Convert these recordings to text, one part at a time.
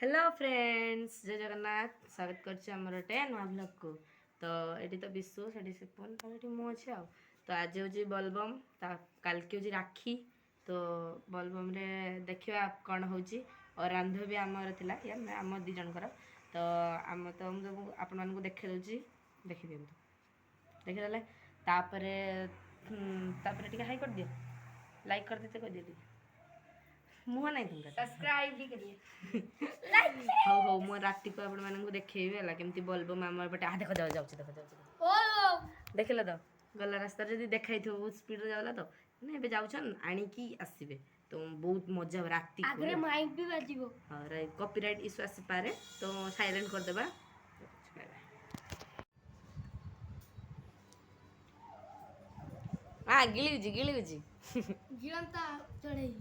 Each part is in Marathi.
हेलो फ्रेंड्स, जय जगन्नाथ। स्वागत करते नुआ ब्लॉग को। तो ये तो विश्व से सिपुन ये मु अच्छे आ। तो आज हूँ बोलबम, कल की हूँ राखी। तो बोलबम रे देखा कौन हो और रांध भी आमर थिला आम दी जनकर। तो आम तो आपण मानक देखे दूसरी देखी दिंतु देखीदे तापर हाई कर दियो, लाइक कर देते कह दिए मुह नहीं तुम सब्सक्राइब भी करिए। हौ हौ मो राति को आपण मानक देखैबे हला केमती बोलबम आमर पटे आ देखो जाउची देखिल तो गला रास्ता जदी देखाई थो बहुत स्पीड रे जावला तो ने बे जाउछन आनी की आसीबे तो बहुत मजा राति को आगरे माइक भी बाजिबो। अरे कॉपीराइट इशू आसी पारे तो साइलेंट कर देबा। हां गिली बुझी जीवंता चढ़ई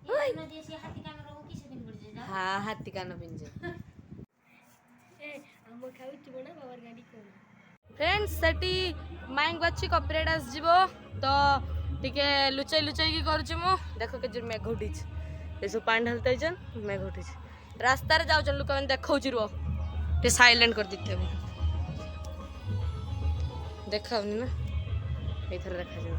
ओय न देसी हाथी कान रो किसे दिन पड़ जा। हां हाथी कान पिंजे ए हम खाउची बना बाबर गाड़ी कोन फ्रेंड्स सेटी माइक बाची कॉपीराइट आस जीवो तो टिके लुचाई लुचाई की करूची मु देखो के जे मेघ उठीछ ए सब पानी ढलते जन मेघ उठीछ रास्ता रे जाउ जन लोक मन देखौची रो ते साइलेंट कर दिथे देखाउनी ना एथर देखा जाऊ।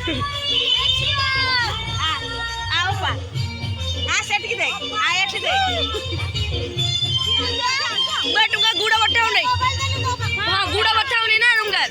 पा सेट दे आया दे तुमका गुड़ बठाव नहीं हाँ गुड़ बठाव नहीं ना तुमका